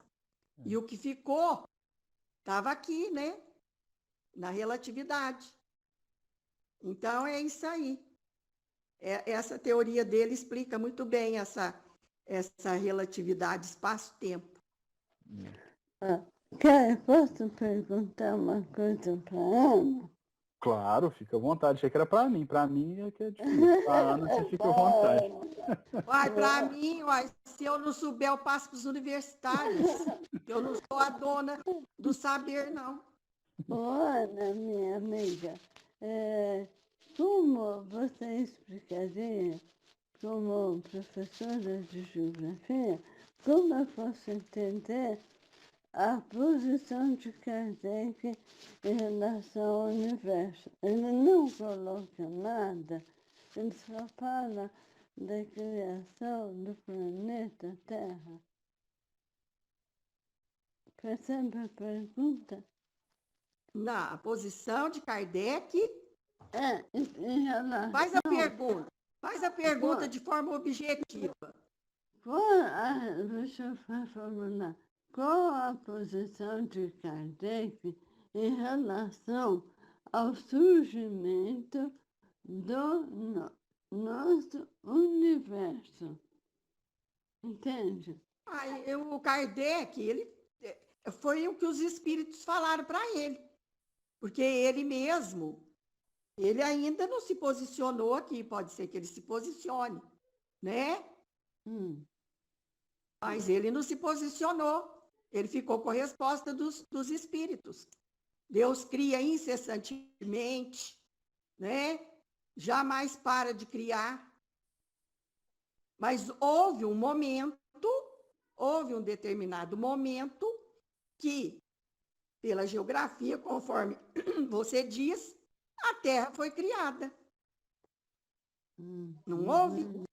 E o que ficou estava aqui, né? Na relatividade. Então, é isso aí. Essa teoria dele explica muito bem essa relatividade espaço-tempo. Posso perguntar uma coisa para a Ana? Claro, fica à vontade. Achei que era para mim. Para mim é que é difícil. Para a Ana, você fica à vontade. Para mim, se eu não souber, eu passo para os universitários. Eu não sou a dona do saber, não. Ana, minha amiga, como você explicaria, como professora de geografia, como eu posso entender a posição de Kardec em relação ao universo? Ele não coloca nada, ele só fala da criação do planeta Terra. Percebe a pergunta? Na posição de Kardec, Em relação... Faz a pergunta de forma objetiva. Deixa eu formular. Qual a posição de Kardec em relação ao surgimento do nosso universo. Entende? O Kardec, foi o que os espíritos falaram para ele. Porque ele mesmo, ele ainda não se posicionou aqui, pode ser que ele se posicione, né? Mas ele não se posicionou, ele ficou com a resposta dos espíritos. Deus cria incessantemente, né? Jamais para de criar. Mas houve um determinado momento que, pela geografia, conforme você diz, a Terra foi criada. Não houve?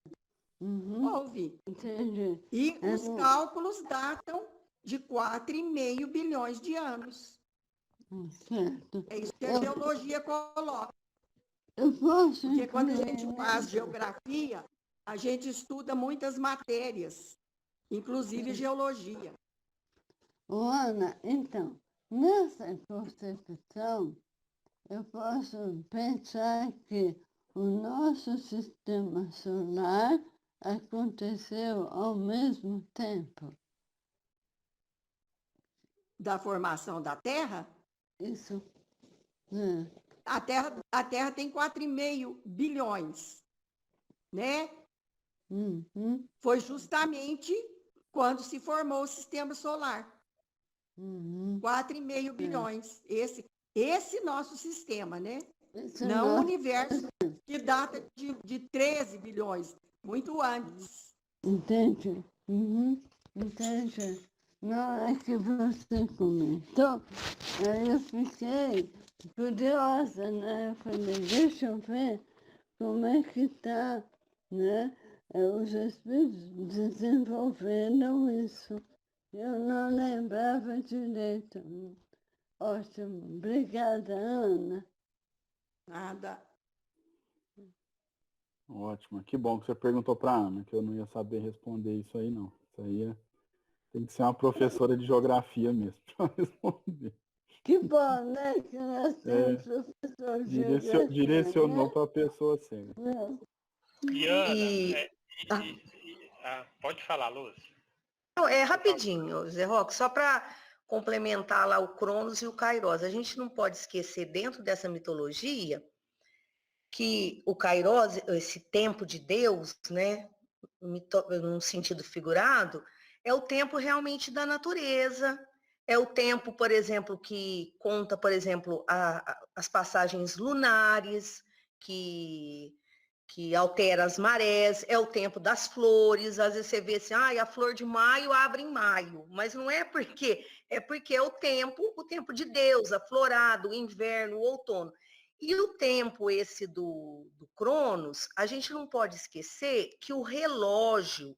Houve. Entendi. E os cálculos datam de 4,5 bilhões de anos. Certo. É isso que a geologia coloca. Eu posso Porque quando a gente faz geografia, a gente estuda muitas matérias, inclusive geologia. Ana, então, nessa concepção, eu posso pensar que o nosso sistema solar aconteceu ao mesmo tempo. Da formação da Terra? Isso. A Terra tem 4,5 bilhões, né? Foi justamente quando se formou o sistema solar. 4,5 bilhões. Esse nosso sistema, né? Não o universo, que data de 13 bilhões, muito antes. Entende? Entende? Na hora que você comentou, aí eu fiquei curiosa, né? Eu falei, deixa eu ver como é que está, né? Os espíritos desenvolveram isso. Eu não lembrava direito. Ótimo. Obrigada, Ana. Nada. Ótimo. Que bom que você perguntou para a Ana, que eu não ia saber responder isso aí, não. Isso aí tem que ser uma professora de geografia mesmo para responder. Que bom, né? Que nós temos professor de geografia, Direcionou né? para a pessoa certa. E Ana, pode falar, Lúcia. Não, é rapidinho, Zé Roque, só para complementar lá o Cronos e o Kairos. A gente não pode esquecer, dentro dessa mitologia, que o Kairos, esse tempo de Deus, né, num sentido figurado, é o tempo realmente da natureza, é o tempo, por exemplo, que conta, por exemplo, as passagens lunares, que altera as marés, é o tempo das flores, às vezes você vê assim, a flor de maio abre em maio, mas não é porque, é porque é o tempo de Deus, a florada, o inverno, o outono. E o tempo esse do Cronos, a gente não pode esquecer que o relógio,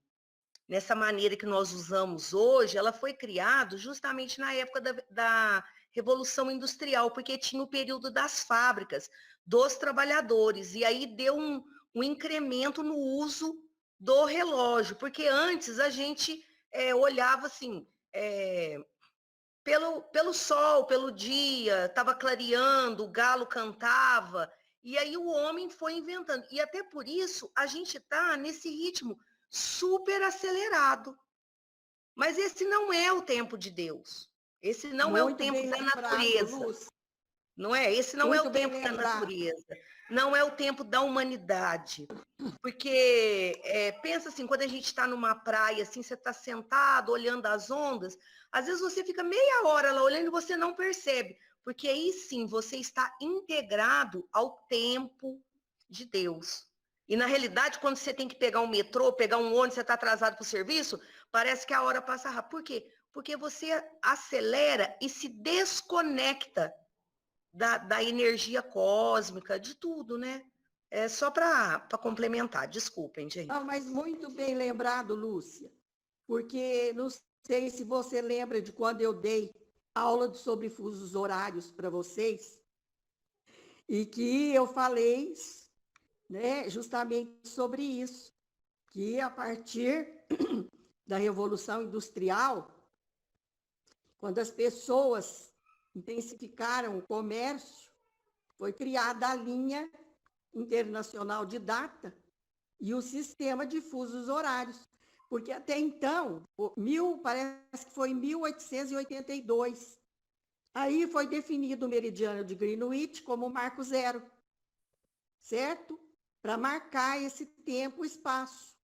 nessa maneira que nós usamos hoje, ela foi criada justamente na época da Revolução Industrial, porque tinha o período das fábricas, dos trabalhadores, e aí deu um incremento no uso do relógio, porque antes a gente olhava assim, pelo sol, pelo dia, estava clareando, o galo cantava, e aí o homem foi inventando. E até por isso a gente está nesse ritmo super acelerado. Mas esse não é o tempo de Deus. Esse não é o tempo da natureza. Luz. Não é? Esse não é o tempo da natureza. Não é o tempo da humanidade. Porque pensa assim, quando a gente está numa praia, assim, você está sentado, olhando as ondas, às vezes você fica meia hora lá olhando e você não percebe. Porque aí sim, você está integrado ao tempo de Deus. E na realidade, quando você tem que pegar um metrô, pegar um ônibus, você está atrasado para o serviço, parece que a hora passa rápido. Por quê? Porque você acelera e se desconecta da energia cósmica, de tudo, né? É só para complementar, desculpem, gente. Não, mas muito bem lembrado, Lúcia, porque não sei se você lembra de quando eu dei aula sobre fusos horários para vocês, e que eu falei, né, justamente sobre isso, que a partir da Revolução Industrial, quando as pessoas intensificaram o comércio, foi criada a linha internacional de data e o sistema de fusos horários, porque até então, parece que foi em 1882, aí foi definido o meridiano de Greenwich como marco zero, certo? Para marcar esse tempo e espaço.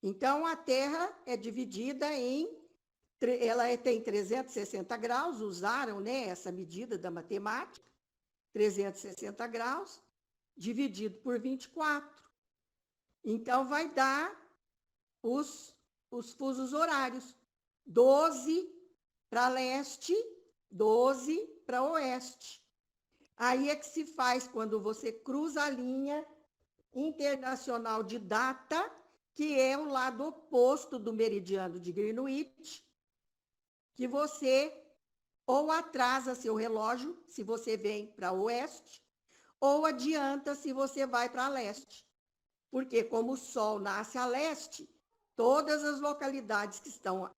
Então, a Terra é dividida ela tem 360 graus, usaram, né, essa medida da matemática, 360 graus, dividido por 24. Então, vai dar os fusos horários. 12 para leste, 12 para oeste. Aí é que se faz quando você cruza a linha internacional de data, que é o lado oposto do meridiano de Greenwich, que você ou atrasa seu relógio, se você vem para oeste, ou adianta se você vai para leste. Porque como o Sol nasce a leste, todas as localidades que estão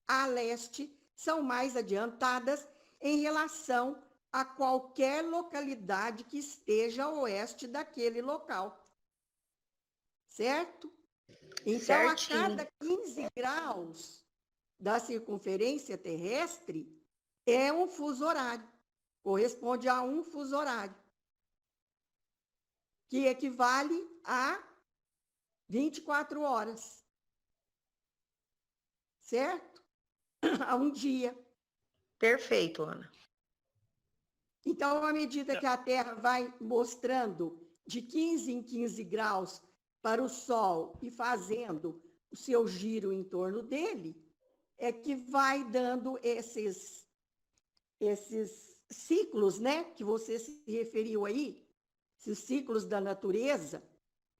a leste são mais adiantadas em relação a qualquer localidade que esteja a oeste daquele local. Certo? Então, Certinho. a cada 15 graus da circunferência terrestre é um fuso horário, corresponde a um fuso horário, que equivale a 24 horas, certo? A um dia. Perfeito, Ana. Então, à medida que a Terra vai mostrando de 15 em 15 graus para o Sol e fazendo o seu giro em torno dele, é que vai dando esses ciclos, né, que você se referiu aí, esses ciclos da natureza,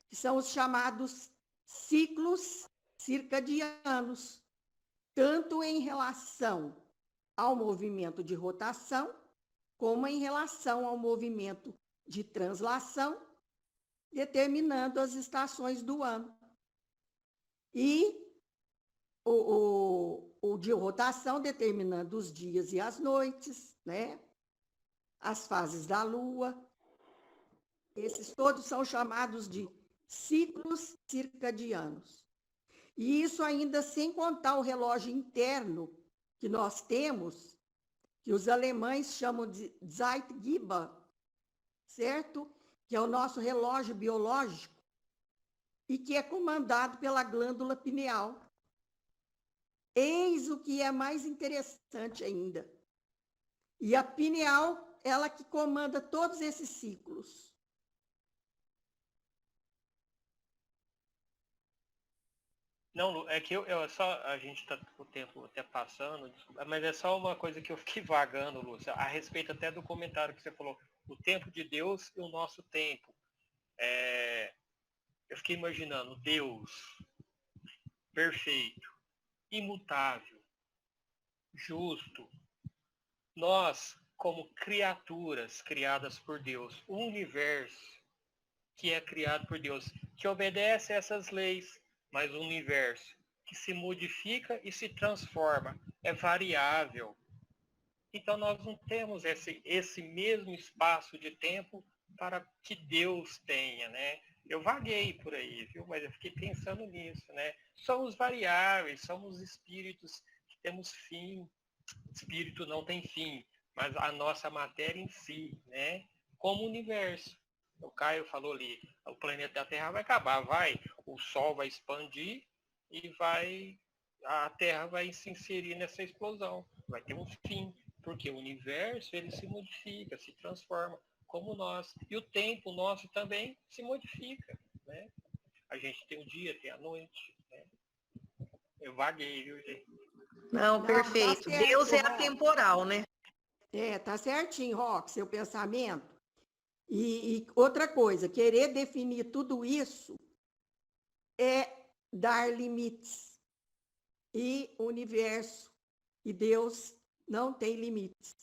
que são os chamados ciclos circadianos, tanto em relação ao movimento de rotação, como em relação ao movimento de translação, determinando as estações do ano. E o de rotação determinando os dias e as noites, né? As fases da Lua. Esses todos são chamados de ciclos circadianos. E isso ainda sem contar o relógio interno que nós temos, que os alemães chamam de Zeitgeber, certo? Que é o nosso relógio biológico e que é comandado pela glândula pineal. Eis o que é mais interessante ainda. E a pineal, ela que comanda todos esses ciclos. Não, Lu, é que a gente está com o tempo até passando, desculpa, mas é só uma coisa que eu fiquei vagando, Lúcia, a respeito até do comentário que você falou, o tempo de Deus e o nosso tempo. Eu fiquei imaginando Deus perfeito, imutável, justo. Nós, como criaturas criadas por Deus, o universo que é criado por Deus, que obedece a essas leis, mas o universo que se modifica e se transforma, é variável. Então nós não temos esse mesmo espaço de tempo para que Deus tenha, né? Eu vaguei por aí, viu? Mas eu fiquei pensando nisso, né? Somos variáveis, somos espíritos que temos fim. Espírito não tem fim, mas a nossa matéria em si, né? Como o universo. O Caio falou ali, o planeta Terra vai acabar, o Sol vai expandir e a Terra vai se inserir nessa explosão. Vai ter um fim, porque o universo ele se modifica, se transforma, como nós. E o tempo nosso também se modifica, né? A gente tem o dia, tem a noite, né? Eu vaguei, viu, gente? Não, perfeito. Tá certo, Deus é Roque. atemporal, né? Tá certinho, Roque, seu pensamento. E outra coisa, querer definir tudo isso é dar limites. E o universo e Deus não tem limites.